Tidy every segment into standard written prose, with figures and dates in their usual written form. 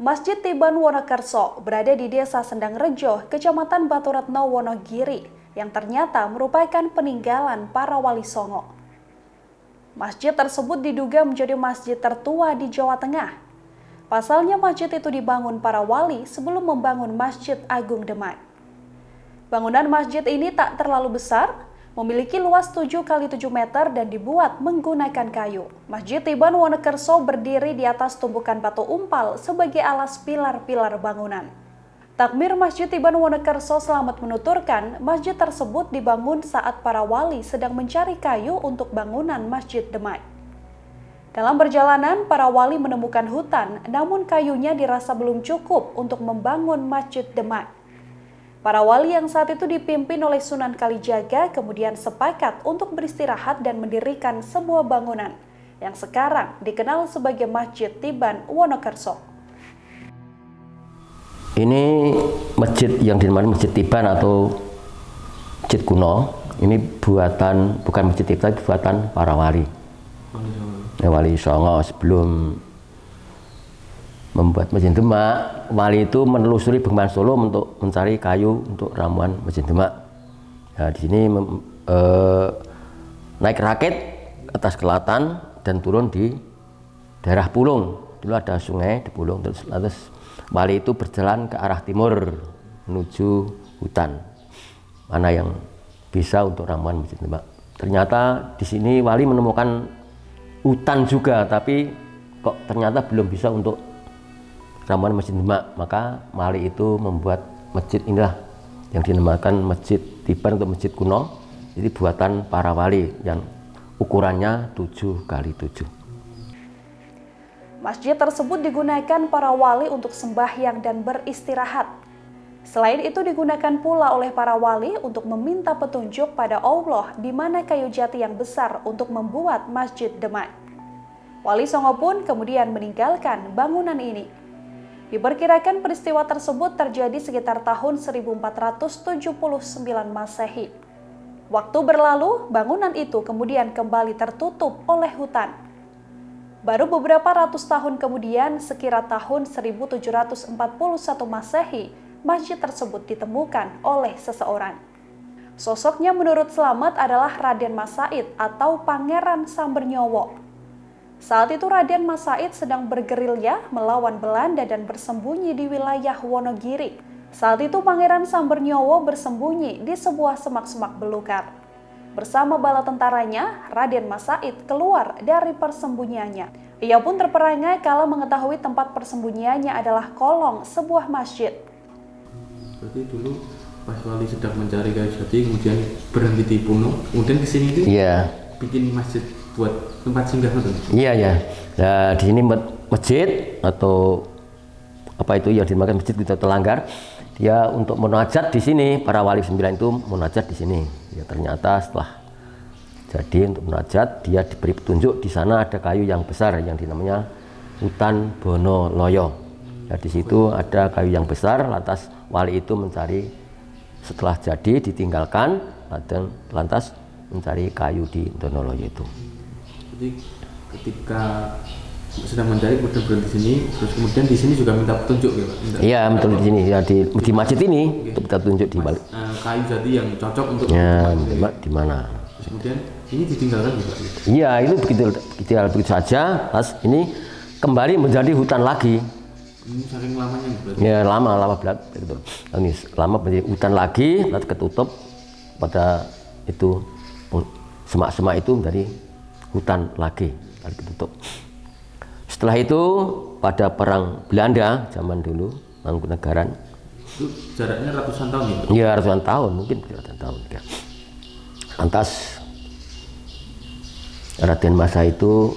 Masjid Tiban Wonokerso berada di Desa Sendang Rejo, Kecamatan Baturetno, Wonogiri, yang ternyata merupakan peninggalan para wali Songo. Masjid tersebut diduga menjadi masjid tertua di Jawa Tengah. Pasalnya masjid itu dibangun para wali sebelum membangun Masjid Agung Demak. Bangunan masjid ini tak terlalu besar, memiliki luas 7 x 7 meter dan dibuat menggunakan kayu. Masjid Tiban Wonokerso berdiri di atas tumpukan batu umpal sebagai alas pilar-pilar bangunan. Takmir Masjid Tiban Wonokerso Slamet menuturkan, masjid tersebut dibangun saat para wali sedang mencari kayu untuk bangunan Masjid Demak. Dalam perjalanan, para wali menemukan hutan, namun kayunya dirasa belum cukup untuk membangun Masjid Demak. Para wali yang saat itu dipimpin oleh Sunan Kalijaga kemudian sepakat untuk beristirahat dan mendirikan sebuah bangunan yang sekarang dikenal sebagai Masjid Tiban Wonokerso. Ini masjid yang dinamakan Masjid Tiban atau masjid kuno. Ini buatan, bukan masjid Tiban, buatan para wali. Wali Songo sebelum membuat Masjid Demak, wali itu menelusuri Bengawan Solo untuk mencari kayu untuk ramuan Masjid Demak. Nah, di sini naik rakit ke atas Kelatan dan turun di daerah Pulung. Dulu ada sungai di Pulung, terus wali itu berjalan ke arah timur menuju hutan. Mana yang bisa untuk ramuan Masjid Demak. Ternyata di sini wali menemukan hutan juga, tapi kok ternyata belum bisa untuk ramuan Masjid Demak, maka wali itu membuat masjid inilah yang dinamakan Masjid Tiban untuk masjid kuno. Jadi buatan para wali yang ukurannya 7 x 7. Masjid tersebut digunakan para wali untuk sembahyang dan beristirahat. Selain itu digunakan pula oleh para wali untuk meminta petunjuk pada Allah di mana kayu jati yang besar untuk membuat Masjid Demak. Wali Songo pun kemudian meninggalkan bangunan ini. Diperkirakan peristiwa tersebut terjadi sekitar tahun 1479 Masehi. Waktu berlalu, bangunan itu kemudian kembali tertutup oleh hutan. Baru beberapa ratus tahun kemudian, sekira tahun 1741 Masehi, masjid tersebut ditemukan oleh seseorang. Sosoknya menurut Slamet adalah Raden Mas Said atau Pangeran Sambernyowo. Saat itu Raden Mas Said sedang bergerilya melawan Belanda dan bersembunyi di wilayah Wonogiri. Saat itu Pangeran Sambernyowo bersembunyi di sebuah semak-semak belukar. Bersama bala tentaranya, Raden Mas Said keluar dari persembunyiannya. Ia pun terperangah kala mengetahui tempat persembunyiannya adalah kolong sebuah masjid. Berarti dulu pas wali sedang mencari kayu jati, kemudian berhenti di Puno, kemudian kesini itu bikin masjid buat tempat singgah itu. Iya. Nah, di sini masjid atau apa itu yang dinamakan masjid kita Telanggar. Dia untuk munajat di sini, para wali 9 itu munajat di sini. Ya, ternyata setelah jadi untuk munajat, dia diberi petunjuk di sana ada kayu yang besar yang dinamanya Hutan Bonoloyo. Nah, di situ ada kayu yang besar, lantas wali itu mencari, setelah jadi ditinggalkan, lantas mencari kayu di Bonoloyo itu. Jadi ketika sedang mencari kemudian berhenti di sini, terus kemudian di sini juga minta petunjuk ya Pak? Iya, betul di sini ya, di masjid ini untuk minta petunjuk di balik. Kayu jati yang cocok untuk di mana? Terus kemudian ini ditinggalkan juga. Iya, itu begitu saja. Terus ini kembali menjadi hutan lagi. Ini saking lamanya berarti. Ya, lama belat gitu. Ini lama menjadi hutan lagi, lalu ketutup pada itu semak-semak itu menjadi hutan lagi, lalu ditutup. Setelah itu pada perang Belanda zaman dulu, Mangkunegaran. Itu jaraknya ratusan tahun ya? Iya, ratusan tahun, mungkin ratusan tahun. Ya. Lantas Raden Mas Said itu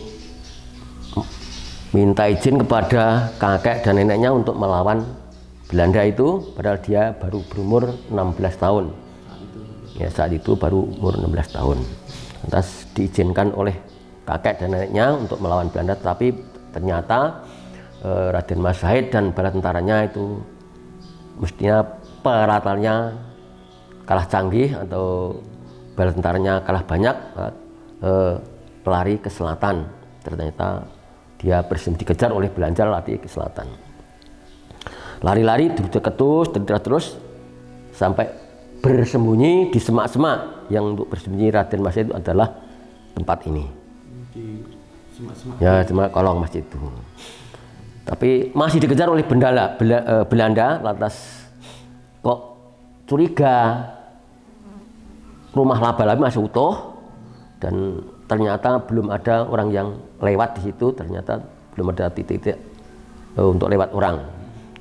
minta izin kepada kakek dan neneknya untuk melawan Belanda itu, padahal dia baru berumur 16 tahun. Ya, saat itu baru umur 16 tahun. Lantas diizinkan oleh kakek dan neneknya untuk melawan Belanda, tapi ternyata Raden Mas Said dan bala tentaranya itu mestinya peralatannya kalah canggih atau bala tentaranya kalah banyak, lari ke selatan. Ternyata dia dikejar oleh Belanda lari ke selatan. lari-lari terus sampai bersembunyi di semak-semak. Yang untuk bersembunyi Raden Mas Yahid itu adalah tempat ini. Di semak-semak. Ya, cuma kolong masjid itu. Tapi masih dikejar oleh Belanda, lantas kok curiga rumah laba-laba masih utuh dan ternyata belum ada orang yang lewat di situ, ternyata belum ada titik-titik untuk lewat orang.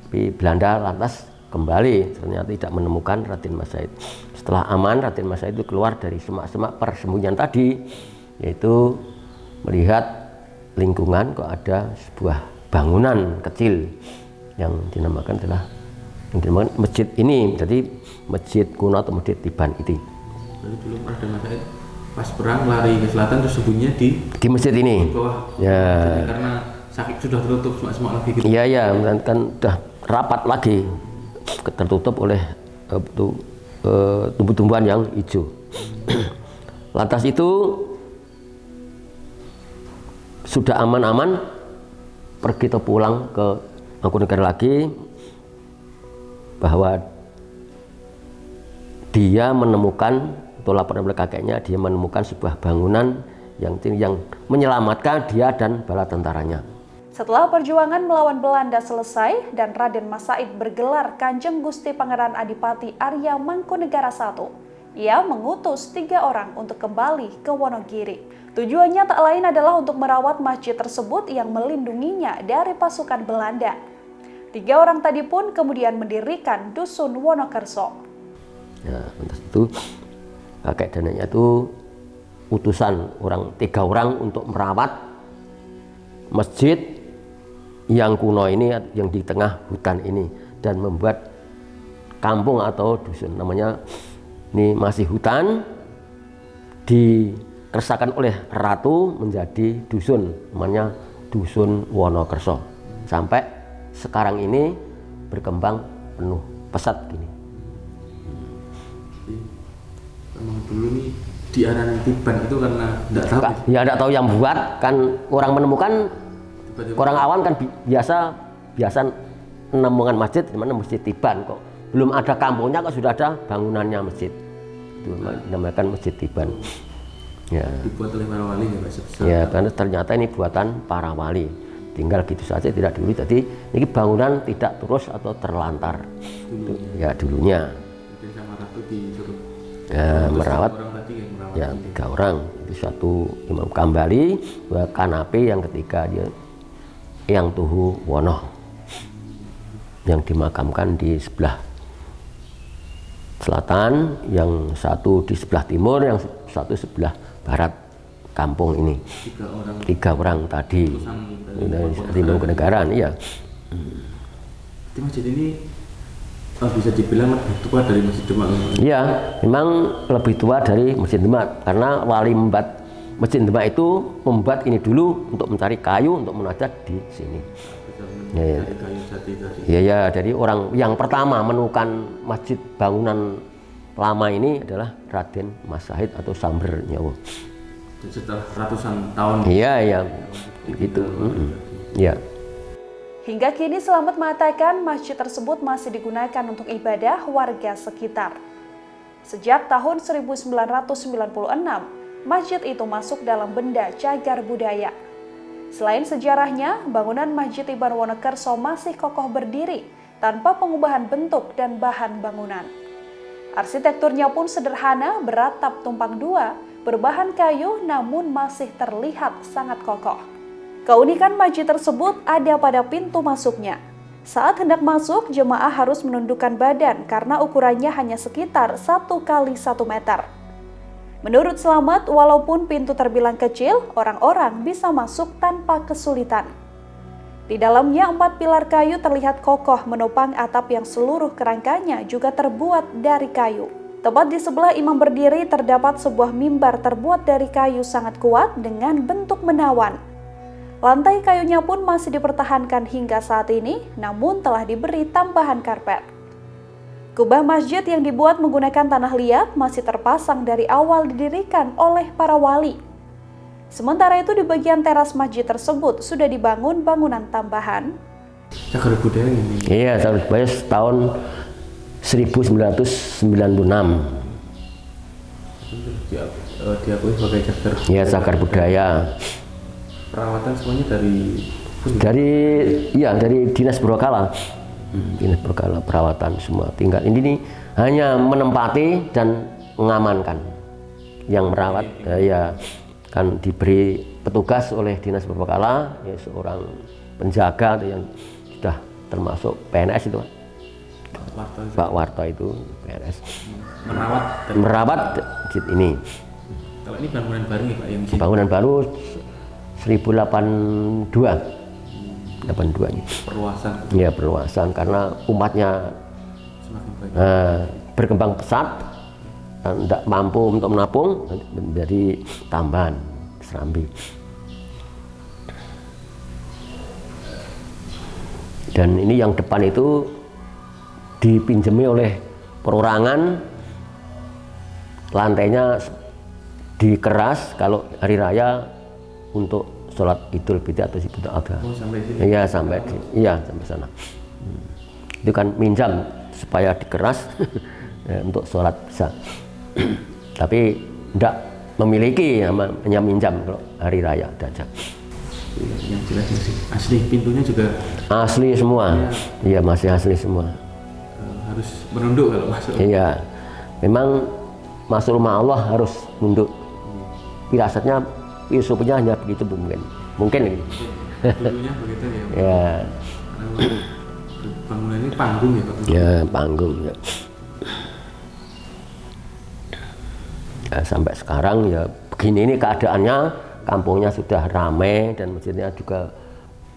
Tapi Belanda lantas kembali, ternyata tidak menemukan Raden Mas Yahid. Setelah aman, Raden Mas Yahid itu keluar dari semak-semak persembunyian tadi, yaitu melihat lingkungan kok ada sebuah bangunan kecil yang dinamakan masjid ini. Jadi masjid kuno atau masjid Tiban itu. Jadi dulu Raden Mas Yahid pas perang lari ke selatan terus sembunyinya di masjid ini. Di bawah. Ya. Jadi karena sakit sudah tertutup semak-semak lagi gitu. Iya, kan udah rapat lagi, tertutup oleh tumbuh-tumbuhan yang hijau. Lantas itu sudah aman-aman, pergi atau pulang ke Mangkunegaran lagi, bahwa dia menemukan, atau laporan oleh kakeknya, dia menemukan sebuah bangunan yang menyelamatkan dia dan bala tentaranya. Setelah perjuangan melawan Belanda selesai dan Raden Mas Yahid bergelar Kanjeng Gusti Pangeran Adipati Arya Mangkunegara I, ia mengutus 3 orang untuk kembali ke Wonogiri. Tujuannya tak lain adalah untuk merawat masjid tersebut yang melindunginya dari pasukan Belanda. 3 orang tadi pun kemudian mendirikan Dusun Wonokerso. Ya, itu kakek dan neneknya itu utusan 3 orang untuk merawat masjid yang kuno ini, yang di tengah hutan ini, dan membuat kampung atau dusun, namanya ini masih hutan, dikersakakan oleh ratu menjadi dusun, namanya Dusun Wonokerso. Sampai sekarang ini berkembang penuh pesat gini. Emang dulu nih diarani Tiban itu karena tidak tahu. Ya tidak tahu yang buat, kan orang menemukan. Orang awam kan biasa menemukan masjid, di mana masjid Tiban, kok belum ada kampungnya kok sudah ada bangunannya masjid. Itu dinamakan Masjid Tiban. Ya. Dibuat oleh para wali ya Pak? Ya, karena ternyata ini buatan para wali. Tinggal gitu saja, tidak dulu. Jadi ini bangunan tidak terus atau terlantar. Dulunya. Ya dulunya. Mungkin sama ratu disuruh Merawat. orang tadi yang merawat. Ya 3 orang. Itu satu Imam Kambali, 2 Kanape, yang ketiga dia Yang Tuhu Wono, yang dimakamkan di sebelah selatan, yang satu di sebelah timur, yang satu sebelah barat kampung ini. 3 orang tadi dari Mangkunegaran. Iya. Di masjid ini bisa dibilang lebih tua dari Masjid Demak. Iya, memang lebih tua dari Masjid Demak, karena wali membuat Masjid Demak itu membuat ini dulu untuk mencari kayu untuk munajat di sini. Ya. Kayu jati tadi. Ya, jadi orang yang pertama menemukan masjid bangunan lama ini adalah Raden Mas Yahid atau Samber Nyawa. Dan setelah ratusan tahun. Iya, begitu. Iya. Hingga kini Slamet mengatakan masjid tersebut masih digunakan untuk ibadah warga sekitar. Sejak tahun 1996, masjid itu masuk dalam benda cagar budaya. Selain sejarahnya, bangunan Masjid Tiban Wonokerso masih kokoh berdiri tanpa pengubahan bentuk dan bahan bangunan. Arsitekturnya pun sederhana, beratap tumpang 2, berbahan kayu namun masih terlihat sangat kokoh. Keunikan masjid tersebut ada pada pintu masuknya. Saat hendak masuk, jemaah harus menundukkan badan karena ukurannya hanya sekitar 1 kali 1 meter. Menurut Slamet, walaupun pintu terbilang kecil, orang-orang bisa masuk tanpa kesulitan. Di dalamnya 4 pilar kayu terlihat kokoh menopang atap yang seluruh kerangkanya juga terbuat dari kayu. Tepat di sebelah imam berdiri terdapat sebuah mimbar terbuat dari kayu sangat kuat dengan bentuk menawan. Lantai kayunya pun masih dipertahankan hingga saat ini, namun telah diberi tambahan karpet. Kubah masjid yang dibuat menggunakan tanah liat masih terpasang dari awal didirikan oleh para wali. Sementara itu di bagian teras masjid tersebut sudah dibangun bangunan tambahan. Cagar budaya ini. Iya, cagar budaya tahun 1996. Diakui sebagai cagar. Iya, cagar budaya. Perawatan semuanya dari Dinas Purbakala. Dinas Purbakala perawatan semua. Tinggal ini hanya menempati dan mengamankan. Yang merawat ya kan diberi petugas oleh Dinas Purbakala, ya, seorang penjaga yang sudah termasuk PNS itu, Pak Warto itu PNS. Merawat masjid ini. Kalau ini bangunan baru ya Pak, yang di sini? Bangunan baru 1082. 82 ini. Perluasan. Ya, perluasan karena umatnya Semakin baik. berkembang pesat dan tidak mampu untuk menampung, menjadi tambahan Serambi. Dan ini yang depan itu dipinjami oleh perorangan, lantainya dikeras kalau hari raya untuk sholat Idul Fitri atau Idul Adha. Oh, sampai sini? Iya, sampai sana. Itu kan minjam supaya dikeras ya, untuk sholat bisa. Tapi tidak memiliki, hanya minjam kalau hari raya saja. Yang jelas asli, pintunya juga asli semua. Iya, masih asli semua. Harus menunduk kalau masuk. Iya, memang masuk rumah Allah harus nunduk. Firasatnya, filosofnya hanya begitu mungkin gitu. Dulunya begitu ya. Ya. Bangunan ini panggung ya Pak? Ya, panggung ya. Ya, sampai sekarang ya begini ini keadaannya, kampungnya sudah ramai dan masjidnya juga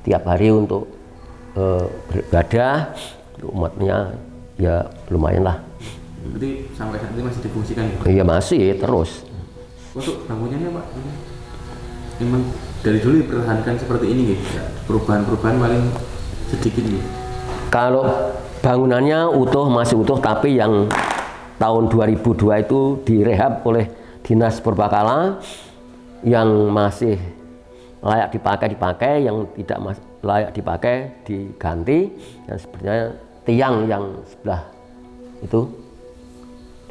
tiap hari untuk beribadah, umatnya ya lumayan lah. Berarti sampai saat ini masih difungsikan ya Pak? Iya, masih terus. Untuk bangunannya Pak, memang dari dulu dipertahankan seperti ini gitu. Perubahan-perubahan paling sedikit gitu. Kalau bangunannya masih utuh, tapi yang tahun 2002 itu direhab oleh Dinas Purbakala. Yang masih layak dipakai, yang tidak layak dipakai diganti. Dan sebenarnya tiang yang sebelah itu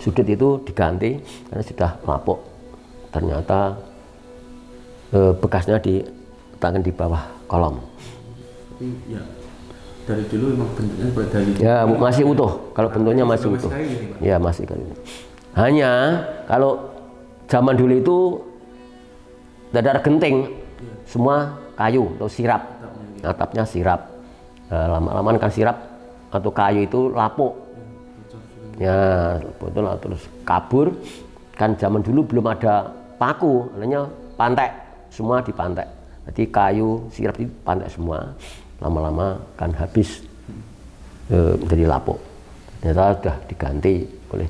sudut itu diganti karena sudah lapuk. Ternyata bekasnya diletakkan di bawah kolom. Tapi ya dari dulu memang bentuknya seperti dari ya masih utuh. Kalau bentuknya masih utuh, ya masih kayu. Hanya kalau zaman dulu itu tidak ada genting, semua kayu atau sirap, atapnya sirap. Lama-lama kan sirap atau kayu itu lapuk, ya betul lah, terus kabur. Kan zaman dulu belum ada paku, hanya pantek, semua dipantek. Jadi kayu sirap itu pantek semua. Lama-lama kan habis menjadi lapuk. Ternyata sudah diganti oleh.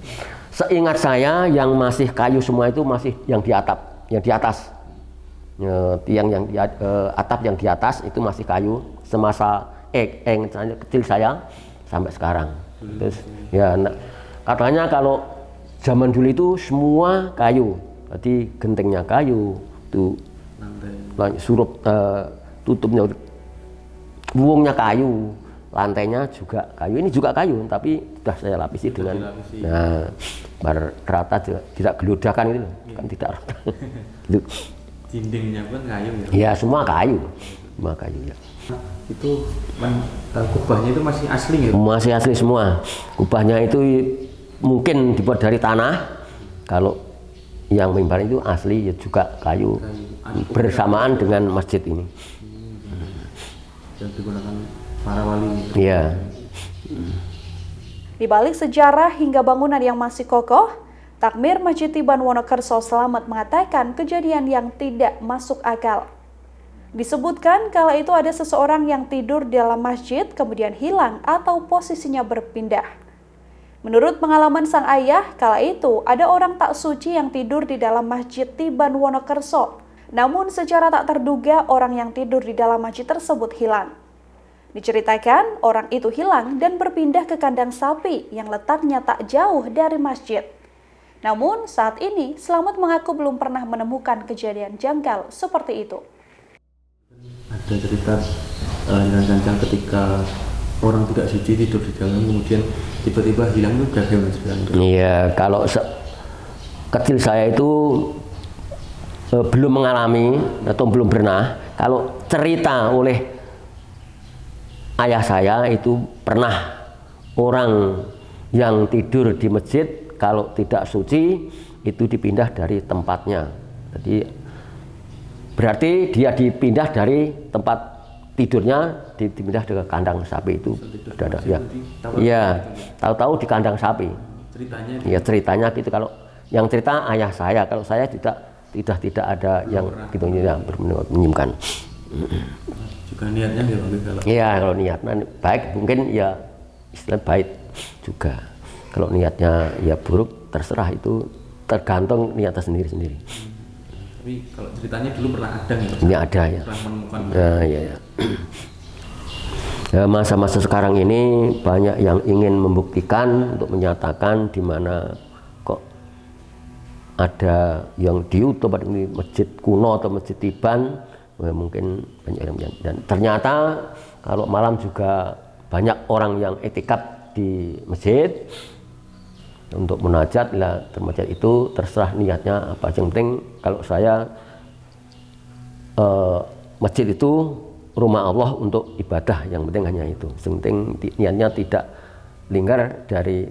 Seingat saya yang masih kayu semua itu masih yang di atap, yang di atas. Tiang yang atap yang di atas itu masih kayu semasa kecil saya sampai sekarang. Terus ya katanya kalau zaman dulu itu semua kayu, jadi gentengnya kayu, tuh surup tutupnya, buungnya kayu, lantainya juga kayu. Ini juga kayu, tapi sudah saya lapisi dengan rata, tidak geludakan itu, kan tidak rata. Dindingnya pun kayu ya? Ya, semua kayu ya. Itu kubahnya itu masih asli ya? Masih asli semua. Kubahnya itu mungkin dibuat dari tanah. Kalau yang mimbar itu asli ya juga kayu. Bersamaan dengan masjid ini. Yang digunakan para wali. Iya. Di balik sejarah hingga bangunan yang masih kokoh, Takmir Masjid Tiban Wonokerso Slamet mengatakan kejadian yang tidak masuk akal. Disebutkan kala itu ada seseorang yang tidur di dalam masjid kemudian hilang atau posisinya berpindah. Menurut pengalaman sang ayah, kala itu ada orang tak suci yang tidur di dalam Masjid Tiban Wonokerso. Namun secara tak terduga orang yang tidur di dalam masjid tersebut hilang. Diceritakan orang itu hilang dan berpindah ke kandang sapi yang letaknya tak jauh dari masjid. Namun saat ini Slamet mengaku belum pernah menemukan kejadian janggal seperti itu. Ada cerita aliran kencang ketika orang tidak suci tidur di dalam kemudian tiba-tiba hilang itu bagaimana ceritanya? Iya, kalau kecil saya itu belum mengalami atau belum pernah. Kalau cerita oleh ayah saya itu pernah orang yang tidur di masjid kalau tidak suci itu dipindah dari tempatnya. Jadi berarti dia dipindah dari tempat tidurnya dipindah ke kandang sapi itu. Ada ya. Iya, tahu-tahu di kandang sapi. Ceritanya? Iya, ceritanya gitu. Kalau yang cerita ayah saya, kalau saya tidak ada yang gitu ya menyimpan. Juga niatnya nggak bagus kalau? Iya, kalau niatnya baik mungkin ya istilah baik juga. Kalau niatnya ya buruk terserah, itu tergantung niatnya sendiri-sendiri. Tapi kalau ceritanya dulu pernah ada nih? Ini ada ya. Pernah menemukan? Nah, iya, ya. Ya, masa-masa sekarang ini banyak yang ingin membuktikan untuk menyatakan di mana kok ada yang di YouTube ini masjid kuno atau masjid Tiban, mungkin banyak yang, dan ternyata kalau malam juga banyak orang yang etikaf di masjid untuk munajat lah. Munajat itu terserah niatnya apa, yang penting kalau saya masjid itu rumah Allah untuk ibadah, yang penting hanya itu, yang penting niatnya tidak lingkar dari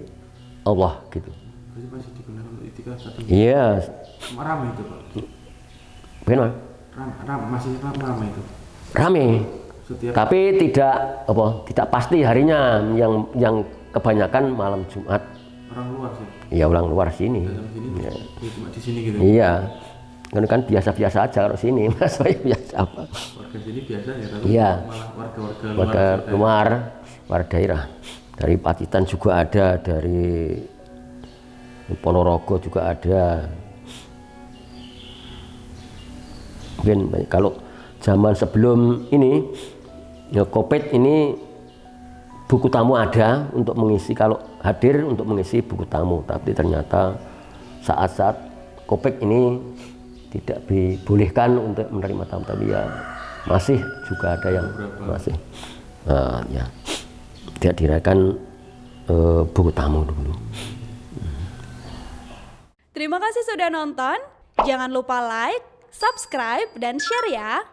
Allah gitu. Berarti masih digunakan untuk itikaf saat ini? Iya. Ramai itu Pak? Benar. Masih ramai itu? Rame. Setiap... Tapi tidak pasti harinya, yang kebanyakan malam Jumat. Orang luar sih? Iya, orang luar sini. Sini Ya. Cuma di sini gitu? Iya. Kan biasa-biasa aja kalau sini, Mas. Biasa apa? Warga sini biasa ya, tapi iya. malah warga-warga luar daerah. Dari Pacitan juga ada, dari Ponorogo juga ada. Mungkin kalau zaman sebelum ini ya Covid ini buku tamu ada untuk mengisi, kalau hadir untuk mengisi buku tamu, tapi ternyata saat-saat Covid ini tidak dibolehkan untuk menerima tamu, tapi ya masih juga ada yang masih ya tidak dirayakan buku tamu dulu. Terima kasih sudah nonton. Jangan lupa like, subscribe, dan share ya.